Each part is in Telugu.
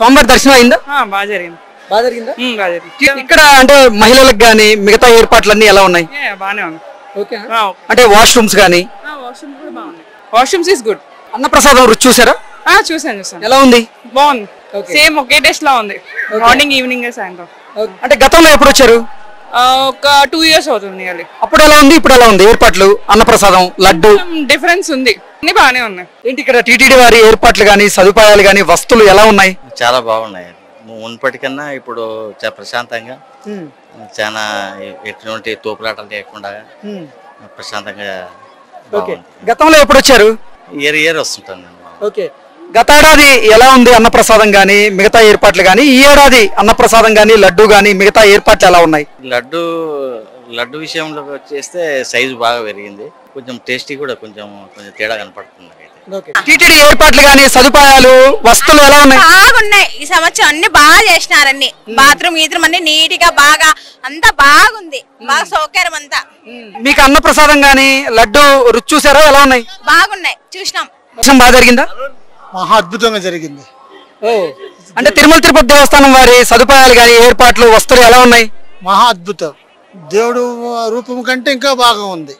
స్వామివారి దర్శనం అయిందా? బాగా జరిగింది. బాగా జరిగిందా? బాగా జరిగింది. ఇక్కడ అంటే మహిళలకు గానీ మిగతా ఏర్పాట్లన్నీ ఎలా ఉన్నాయి? బాగానే ఉంది. ఓకే. అంటే వాష్రూమ్స్ గానీ వాష్రూమ్స్ కూడా బాగుంది. Washrooms is good. అన్నప్రసాదం రుచి చూసారా? చూసాను. ఎలా ఉంది? బాగుంది. సేమ్ ఒకే టేస్ట్ లా ఉంది. మార్నింగ్ ఈవినింగ్ సాయంత్రం. అంటే గతంలో ఎప్పుడు వచ్చారు? ఒక 2 years అవుతుంది. అప్పుడు ఎలా ఉంది, ఇప్పుడు ఎలా ఉంది ఏర్పాట్లు? అన్నప్రసాదం, లడ్డు డిఫరెన్స్ ఉంది. అన్ని బాగానే ఉన్నాయి. ఏంటి ఇక్కడ టీటీడీ వారి ఏర్పాట్లు గానీ సదుపాయాలు గానీ వస్తువులు ఎలా ఉన్నాయి? చాలా బాగున్నాయి. మున్పటికన్నా ఇప్పుడు చాలా ప్రశాంతంగా, చాలా ఎటువంటి తోపులాటలు లేకుండా ప్రశాంతంగా. గతంలో ఎప్పుడు వచ్చారు? ఇయర్ వస్తుంటాను. ఓకే. గత ఏడాది ఎలా ఉంది అన్నప్రసాదం గానీ మిగతా ఏర్పాట్లు గానీ, ఈ ఏడాది అన్నప్రసాదం గానీ లడ్డు గానీ మిగతా ఏర్పాట్లు ఎలా ఉన్నాయి? లడ్డు విషయంలో వచ్చేస్తే సైజు బాగా పెరిగింది. కొంచెం టేస్టీ కూడా కొంచెం తేడా కనపడుతుంది. టీటీడీ ఏర్పాట్లు గానీ సదుపాయాలు వస్తువులు ఎలా ఉన్నాయి? బాగున్నాయి. ఈ సంవత్సరం అన్ని బాగా చేసినారన్ని. బాత్రూమ్ గీత్రూమ్ అన్ని నీట్ గా బాగా అంతా బాగుంది. బాగా సౌకర్యం అంతా. మీకు అన్నప్రసాదం గానీ లడ్డు రుచి చూసారా? ఎలా ఉన్నాయి? బాగున్నాయి. చూసినాం. బాగా జరిగిందా? మహా అద్భుతంగా జరిగింది. అంటే తిరుమల తిరుపతి దేవస్థానం వారి సదుపాయాలు గానీ ఏర్పాట్లు వస్తువులు ఎలా ఉన్నాయి? మహా అద్భుతం. దేవుడు రూపం కంటే ఇంకా బాగా ఉంది.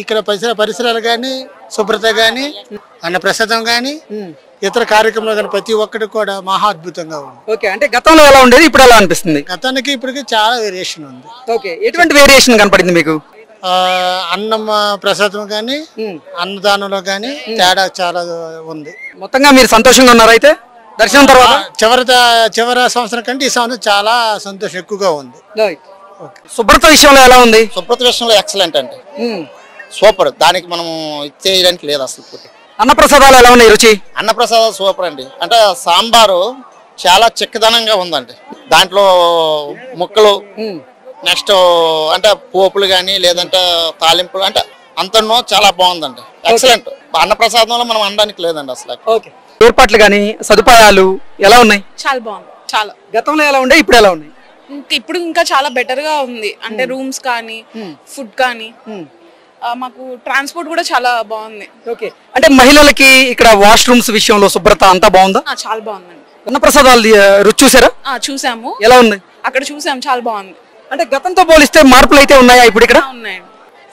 ఇక్కడ పరిసరాలు గాని, శుభ్రత గాని, అన్నప్రసాదం గాని, ఇతర కార్యక్రమాలు గాని ప్రతి ఒక్కటి కూడా మహా అద్భుతంగా ఉంది. ఓకే. అంటే గతంలో ఎలా ఉండేది, ఇప్పుడు ఎలా అనిపిస్తుంది? గతానికి ఇప్పటికి చాలా వేరియేషన్ ఉంది. ఓకే. ఎటువంటి వేరియేషన్ కనపడింది మీకు? అన్నం ప్రసాదం గాని, అన్నదానంలో గాని తేడా చాలా ఉంది. మొత్తంగా మీరు సంతోషంగా ఉన్నారు అయితే దర్శనం తర్వాత? చివరి సంవత్సరం కంటే ఈ సంవత్సరం చాలా సంతోషం ఎక్కువగా ఉంది. శుభ్రత విషయంలో ఎలా ఉంది? శుభ్రత విషయంలో ఎక్సలెంట్ అండి. సూపర్. దానికి మనం ఇచ్చేయడానికి లేదు అసలు. అన్నప్రసాదాలు ఎలా ఉన్నాయి రుచి? అన్నప్రసాదాలు సూపర్ అండి. అంటే సాంబారు చాలా చిక్కదనంగా ఉందండి. దాంట్లో ముక్కలు, నెక్స్ట్ అంటే పోపులు కానీ లేదంటే తాలింపులు అంటే అంతనో చాలా బాగుందండి. ఎక్సలెంట్. అన్నప్రసాదంలో మనం అనడానికి లేదండి అసలు. ఏర్పాట్లు గానీ సదుపాయాలు ఎలా ఉన్నాయి? చాలా బాగుంది. చాలా. గతంలో ఎలా ఉండే, ఇప్పుడు ఎలా ఉన్నాయి? ఇప్పుడు ఇంకా చాలా బెటర్ గా ఉంది. అంటే రూమ్స్ కానీ, ఫుడ్ కానీ, మాకు ట్రాన్స్పోర్ట్ కూడా చాలా బాగుంది. ఓకే. అంటే మహిళలకి ఇక్కడ వాష్రూమ్స్ విషయంలో శుభ్రత అంతా బాగుందా? చాలా బాగుందండి. అన్నప్రసాదాలు రుచి చూసారా? చూసాము. ఎలా ఉంది? అక్కడ చూసాము. చాలా బాగుంది. అంటే గతంతో పోలిస్తే మార్పులు అయితే ఉన్నాయా ఇప్పుడు ఇక్కడ? ఉన్నాయండి.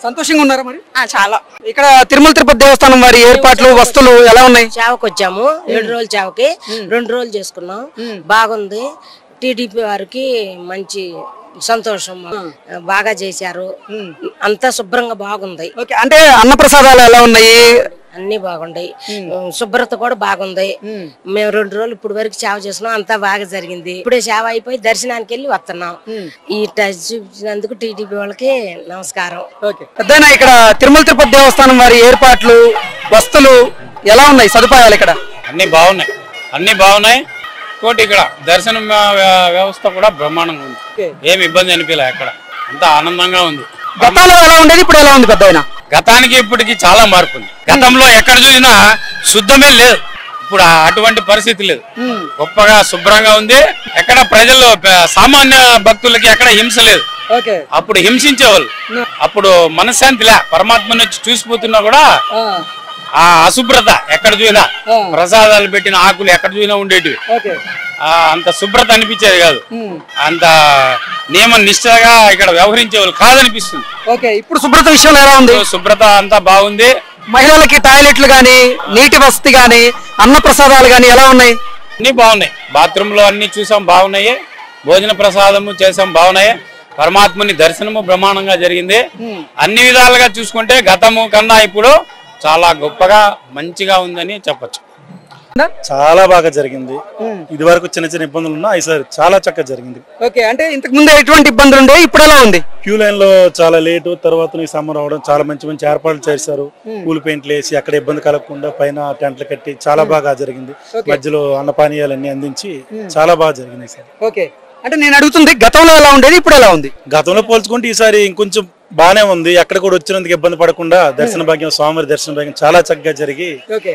సంతోషంగా ఉన్నారా మరి? చాలా. ఇక్కడ తిరుమల తిరుపతి దేవస్థానం వారి ఏర్పాట్లు వస్తువులు ఎలా ఉన్నాయి? చావకు వచ్చాము. 7 రోజులు చావకి 2 రోజులు చేసుకున్నాం. బాగుంది. టీడీపీ వారికి మంచి సంతోషం. బాగా చేశారు. అంతా శుభ్రంగా బాగుంది. అంటే అన్నప్రసాదాలు ఎలా ఉన్నాయి? అన్ని బాగుంటాయి. శుభ్రత కూడా బాగుంది. మేము 2 రోజులు ఇప్పుడు వరకు సేవ చేసినాం. అంతా బాగా జరిగింది. ఇప్పుడే సేవ అయిపోయి దర్శనానికి వెళ్ళి వస్తున్నాం. ఈ టచ్ చూపించినందుకు టీడీపీ వాళ్ళకి నమస్కారం. పెద్దయినా ఇక్కడ తిరుమల తిరుపతి దేవస్థానం వారి ఏర్పాట్లు వస్తువులు ఎలా ఉన్నాయి? సదుపాయాలు ఇక్కడ అన్ని బాగున్నాయి. కోటి ఇక్కడ దర్శనం వ్యవస్థ కూడా బ్రహ్మాండంగా ఉంది. ఏమి ఇబ్బంది అనిపించలే. అక్కడ అంతా ఆనందంగా ఉంది. గతంలో ఎలా ఉండేది, ఇప్పుడు ఎలా ఉంది పెద్దయినా? గతానికి ఇప్పటికి చాలా మార్పు ఉంది. గతంలో ఎక్కడ చూసినా శుద్ధమే లేదు. ఇప్పుడు అటువంటి పరిస్థితి లేదు. గొప్పగా శుభ్రంగా ఉంది. ఎక్కడ ప్రజలు సామాన్య భక్తులకి ఎక్కడ హింస లేదు. అప్పుడు హింసించేవాళ్ళు. అప్పుడు మనశ్శాంతిలే. పరమాత్మని వచ్చి చూసిపోతున్నా కూడా ఆ అశుభ్రత ఎక్కడ చూసినా, ప్రసాదాలు పెట్టిన ఆకులు ఎక్కడ చూసినా ఉండేటివి. అంత శుభ్రత అనిపించేది కాదు. అంత నియమ నిష్ఠగా ఇక్కడ వ్యవహరించేవాళ్ళు కాదనిపిస్తుంది. ఇప్పుడు శుభ్రత విషయంలో ఎలా ఉంది? శుభ్రత అంతా బాగుంది. మహిళలకి టాయిలెట్లు గానీ, నీటి వసతి గానీ, అన్నప్రసాదాలు గానీ ఎలా ఉన్నాయి? అన్ని బాగున్నాయి. బాత్రూమ్ లో అన్ని చూసాం, బాగున్నాయి. భోజన ప్రసాదము చేసాం, బాగున్నాయి. పరమాత్మని దర్శనము బ్రహ్మాండంగా జరిగింది. అన్ని విధాలుగా చూసుకుంటే గతము కన్నా ఇప్పుడు చాలా గొప్పగా మంచిగా ఉందని చెప్పచ్చు. చాలా బాగా జరిగింది. ఇది వరకు చిన్న చిన్న ఇబ్బందులు ఉన్నా ఈసారి చాలా చక్కగా జరిగింది. ఓకే. అంటే ఇంతకు ముందు ఎటువంటి ఇబ్బందులు ఉండే, ఇప్పుడు ఎలా ఉంది? క్యూ లైన్ లో చాలా లేటు, తర్వాత సమ్మర్ అవడం, చాలా మంచి మంచి ఏర్పాట్లు చేశారు. పూల్ పెయింట్లు వేసి అక్కడ ఇబ్బంది కలగకుండా పైన టెంట్లు కట్టి చాలా బాగా జరిగింది. మధ్యలో అన్నపానీయాలన్నీ అందించి చాలా బాగా జరిగింది సార్. ఓకే. అంటే నేను అడుగుతుంది గతంలో ఎలా ఉండేది, ఇప్పుడు ఎలా ఉంది? గతంలో పోల్చుకుంటే ఈసారి ఇంకొంచెం బానే ఉంది. ఎక్కడ కూడా వచ్చినందుకు ఇబ్బంది పడకుండా దర్శన భాగ్యం, స్వామివారి దర్శన భాగ్యం చాలా చక్కగా జరిగి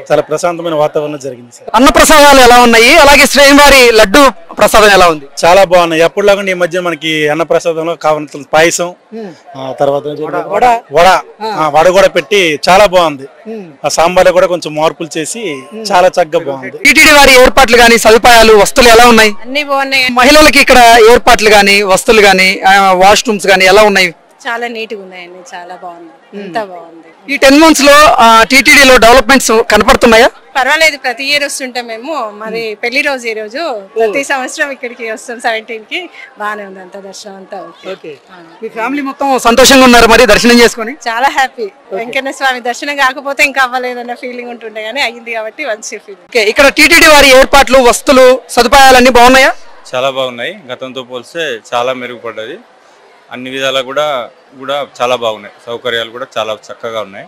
చాలా ప్రశాంతమైన వాతావరణం జరిగింది సార్. అన్న ప్రసాదాలు ఎలా ఉన్నాయి, అలాగే శ్రీవారి లడ్డు ప్రసాదం ఎలా ఉంది? చాలా బాగున్నాయి. ఎప్పుడులాగా ఈ మధ్య మనకి అన్న ప్రసాదంలో కావాల్సిన పాయసం, తర్వాత వడ కూడా పెట్టి చాలా బాగుంది. ఆ సాంబార్లో కూడా కొంచెం మార్పులు చేసి చాలా చక్కగా బాగుంది. టీటీడీ వారి ఏర్పాట్లు గాని, సదుపాయాలు, వస్తువులు ఎలా ఉన్నాయి? అన్ని బాగున్నాయి. మహిళలకి ఇక్కడ ఏర్పాట్లు గాని, వస్తువులు గాని, వాష్రూమ్స్ గాని ఎలా ఉన్నాయి? చాలా నీట్ గా ఉన్నాయండి, చాలా బాగుంది, అంతా బాగుంది. ఈ 10 months లో టీటీడీలో డెవలప్మెంట్స్ కనపడుతున్నాయా? పర్వాలేదు, ప్రతి ఇయర్ వస్తుంటాం మేము. మరి పెళ్లి రోజు ఈ రోజు, ప్రతి సంవత్సరం ఇక్కడికి వస్తాం 17 కి. బాగానే ఉంది అంత దర్శనం అంతా. ఓకే, మీ ఫ్యామిలీ మొత్తం సంతోషంగా ఉన్నారు మరి దర్శనం చేసుకొని? చాలా హ్యాపీ. వెంకన్న స్వామి దర్శనం కాకపోతే ఇంకా అవ్వలేదన్న ఫీలింగ్ ఉంటుండే, కానీ అయ్యింది కాబట్టి మంచి ఫీలింగ్. ఓకే, ఇక్కడ టీటీడీ వారి ఏర్పాట్లు, వస్తువులు, సదుపాయాలన్నీ బాగున్నాయా? చాలా బాగున్నాయి. గతంతో పోలిస్తే చాలా మెరుగుపడ్డది. అన్ని విధాలా కూడా చాలా బాగున్నాయి. సౌకర్యాలు కూడా చాలా చక్కగా ఉన్నాయి,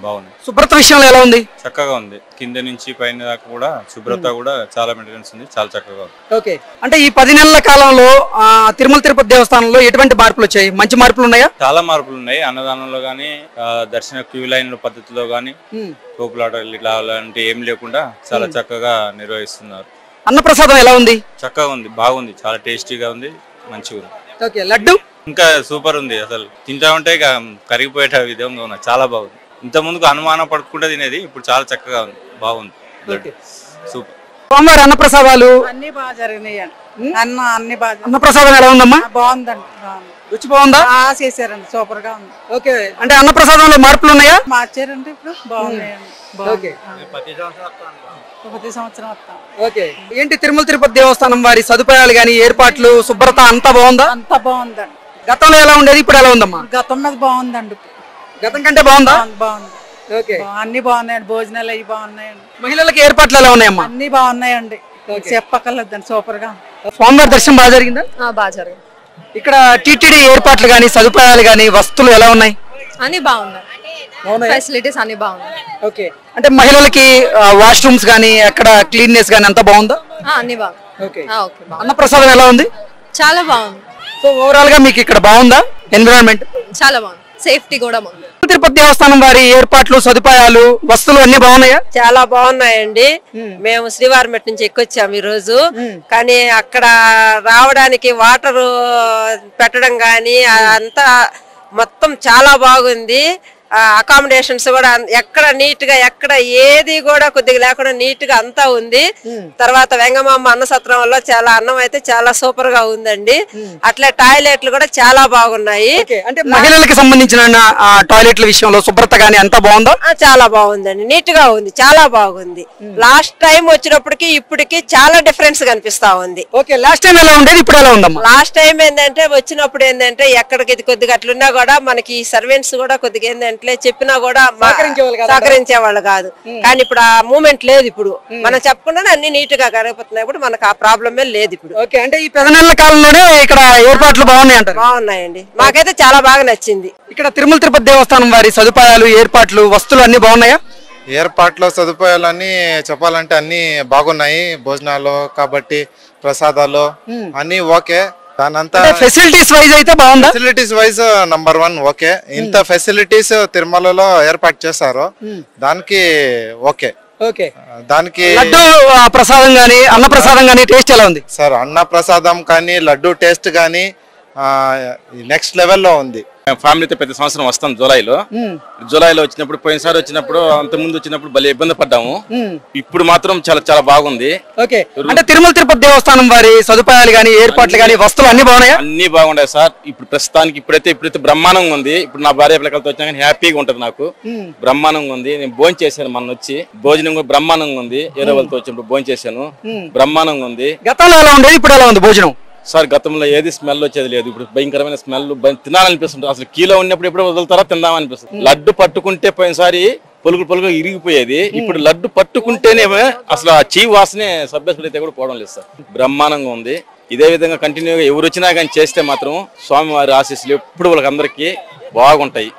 బాగున్నాయి. శుభ్రత విషయంలో ఎలా ఉంది? చక్కగా ఉంది. కింద నుంచి పైన దాకా కూడా శుభ్రత కూడా చాలా మెయింటెనెన్స్ ఉంది, చాలా చక్కగా ఉంది. ఓకే, అంటే ఈ 10 నెలల కాలంలో తిరుమల తిరుపతి దేవస్థానంలో ఎటువంటి మార్పులు వచ్చాయి? మంచి మార్పులు ఉన్నాయా? చాలా మార్పులు ఉన్నాయి. అన్నదానంలో గానీ, దర్శన క్యూ లైన్ పద్ధతిలో గానీ, తోపులాటలు ఇట్లా అలాంటి ఏం లేకుండా చాలా చక్కగా నిర్వహిస్తున్నారు. అన్నప్రసాదం ఎలా ఉంది? చక్కగా ఉంది, బాగుంది, చాలా టేస్టీగా ఉంది, మంచిగా ఉంది. ఓకే, లడ్డు ఇంకా సూపర్ ఉంది. అసలు తింటా ఉంటే ఇక కరిగిపోయేట విధంగా ఉంది, చాలా బాగుంది. ఇంత ముందుకు అనుమానం పడకుండా తినేది, ఇప్పుడు చాలా చక్కగా ఉంది, బాగుంది. సూపర్. సోమవారి అన్నప్రసాదాలు అన్ని బాగా జరిగినాయి. అన్ని బాగా. అన్నప్రసాదం ఎలా ఉందమ్మా? బాగుందండి, రుచి బాగుందా? చేశారండి, సూపర్ గా ఉంది. ఓకే, అంటే అన్నప్రసాదంలో మార్పులు ఉన్నాయా? మార్చారంటే ఇప్పుడు బాగున్నాయండి. ఓకే, ప్రతి సంవత్సరం వస్తాం. ఓకే. ఏంటి తిరుమల తిరుపతి దేవస్థానం వారి సదుపాయాలు గాని, ఏర్పాట్లు, శుభ్రత అంతా బాగుందా? అంతా బాగుందండి. గతంలో ఎలా ఉండేది, ఇప్పుడు ఎలా ఉందమ్మా? గతం మీద బాగుందండి, గతం కంటే బాగుందా? బాగుంది. ఓకే, అన్ని బాగున్నాయండి. భోజనాలు అవి బాగున్నాయండి. మహిళలకు ఏర్పాట్లు ఎలా ఉన్నాయమ్మా? అన్ని బాగున్నాయండి, చెప్పక్కర్లేదండి, సూపర్ గా. స్వామివారి దర్శనం బాగా జరిగిందా? బాగా జరిగింది. ఇక్కడ టీటీడీ ఏర్పాట్లు గాని, సదుపాయాలు గాని, వస్తువులు ఎలా ఉన్నాయి? అన్ని బాగున్నాయి, ఫెసిలిటీస్ అన్ని బాగున్నాయి. ఓకే, అంటే మహిళలకి వాష్రూమ్స్ గానీ, అక్కడ క్లీన్నెస్ గానీ అంతా బాగుందా? అన్ని బాగుంది. ఓకే, అన్నప్రసాదం ఎలా ఉంది? చాలా బాగుంది. సో ఓవరాల్ గా మీకు ఇక్కడ బాగుందా ఎన్విరాన్మెంట్? చాలా బాగుంది, సేఫ్టీ కూడా బాగుంది. తిరుపతి దేవస్థానం వారి ఏర్పాట్లు, సదుపాయాలు, వస్తువులు అన్ని బాగున్నాయా? చాలా బాగున్నాయండి. మేము శ్రీవారిమెట్ నుంచి ఎక్కొచ్చాము ఈ రోజు. కానీ అక్కడ రావడానికి వాటర్ పెట్టడం గాని అంతా మొత్తం చాలా బాగుంది. అకామిడేషన్స్ కూడా ఎక్కడ నీట్ గా, ఎక్కడ ఏది కూడా కొద్దిగా లేకుండా నీట్ గా అంతా ఉంది. తర్వాత వెంగమాంబ అన్న సత్రం వల్ల చాలా అన్నం అయితే చాలా సూపర్ గా ఉందండి. అట్లే టాయిలెట్లు కూడా చాలా బాగున్నాయి. అంటే మహిళలకు సంబంధించిన టాయిలెట్ల విషయంలో శుభ్రత గానీ అంతా బాగుందా? చాలా బాగుందండి, నీట్ గా ఉంది, చాలా బాగుంది. లాస్ట్ టైం వచ్చినప్పటికి ఇప్పటికి చాలా డిఫరెన్స్ కనిపిస్తా ఉంది. ఓకే, లాస్ట్ టైం ఎలా ఉండేది, ఇప్పుడు ఎలా ఉందమ్మా? లాస్ట్ టైం ఏంటంటే వచ్చినప్పుడు ఏంటంటే ఎక్కడికి కొద్దిగా అట్లున్నా కూడా మనకి సర్వెంట్స్ కూడా కొద్దిగా ఏంటంటే చెప్పినా కూడా సహకరించే వాళ్ళు కాదు. కానీ ఇప్పుడు ఆ మూమెంట్ లేదు. ఇప్పుడు మనం చెప్పకుండా అన్ని నీట్ గా కరిగిపోతున్నాయి. ఇప్పుడు మనకు ఆ ప్రాబ్లమే లేదు ఇప్పుడు. ఓకే, అంటే ఈ 10 నెలల కాలంలోనే ఇక్కడ ఏర్పాట్లు బాగున్నాయి అంటారు? బాగున్నాయండి, మాకైతే చాలా బాగా నచ్చింది. ఇక్కడ తిరుమల తిరుపతి దేవస్థానం వారి సదుపాయాలు, ఏర్పాట్లు, వస్తువులు అన్ని బాగున్నాయా? ఏర్పాట్లు, సదుపాయాలు చెప్పాలంటే అన్ని బాగున్నాయి. భోజనాలు కాబట్టి, ప్రసాదాలు అన్ని ఓకే. ఫెసిలిటీస్ వైజ్ అయితే బాగుందా? Facilities wise number 1 okay. ఇంత ఫెసిలిటీస్ తిరుమలలో ఏర్పాటు చేశారు, దానికి ఓకే. ఓకే, దానికి లడ్డు ప్రసాదం గానీ, అన్న ప్రసాదం గానీ టేస్ట్ ఎలా ఉంది సార్? అన్న ప్రసాదం కానీ, లడ్డు టేస్ట్ కానీ నెక్స్ట్ లెవెల్లో ఉంది. ఫ్యామిలీతో ప్రతి సంవత్సరం వస్తాం జూలైలో వచ్చినప్పుడు, పోయినసారి వచ్చినప్పుడు, అంత ముందు వచ్చినప్పుడు భలే ఇబ్బంది పడ్డాము. ఇప్పుడు మాత్రం చాలా చాలా బాగుంది. ఓకే, అంటే తిరుమల తిరుపతి దేవస్థానం వారి సదుపాయాలు గానీ, ఏర్పాట్లు గానీ, వస్తువులు అన్ని బాగున్నాయా? అన్ని బాగున్నాయి సార్. ఇప్పుడు ప్రస్తుతానికి ఇప్పుడైతే బ్రహ్మాండంగా ఉంది. ఇప్పుడు నా భార్య పిల్లలతో వచ్చా కానీ హ్యాపీగా ఉంటది నాకు. బ్రహ్మాండంగా ఉంది. నేను భోజనం చేశాను, మన వచ్చి భోజనం కూడా బ్రహ్మాండంగా ఉంది. ఏరో వాళ్ళతో వచ్చినప్పుడు భోజనం చేశాను, బ్రహ్మాండంగా ఉంది. గతంలో ఎలా ఉండేది, ఇప్పుడు ఎలా ఉంది భోజనం? సార్ గతంలో ఏది స్మెల్ వచ్చేది లేదు, ఇప్పుడు భయంకరమైన స్మెల్, తినాలనిపిస్తుంది. అసలు కిలో ఉన్నప్పుడు ఎప్పుడు వదులుతారా తిందామనిపిస్తుంది. లడ్డు పట్టుకుంటే పోయినసారి పొలుగు ఇరిగిపోయేది, ఇప్పుడు లడ్డు పట్టుకుంటేనే అసలు ఆ చీ వాసనే సభ్యసుడైతే కూడా పోవడం లేదు సార్. బ్రహ్మాండంగా ఉంది. ఇదే విధంగా కంటిన్యూగా ఎవరు వచ్చినా కానీ చేస్తే మాత్రం స్వామివారి ఆశీస్సులు ఎప్పుడు వాళ్ళకి అందరికీ బాగుంటాయి.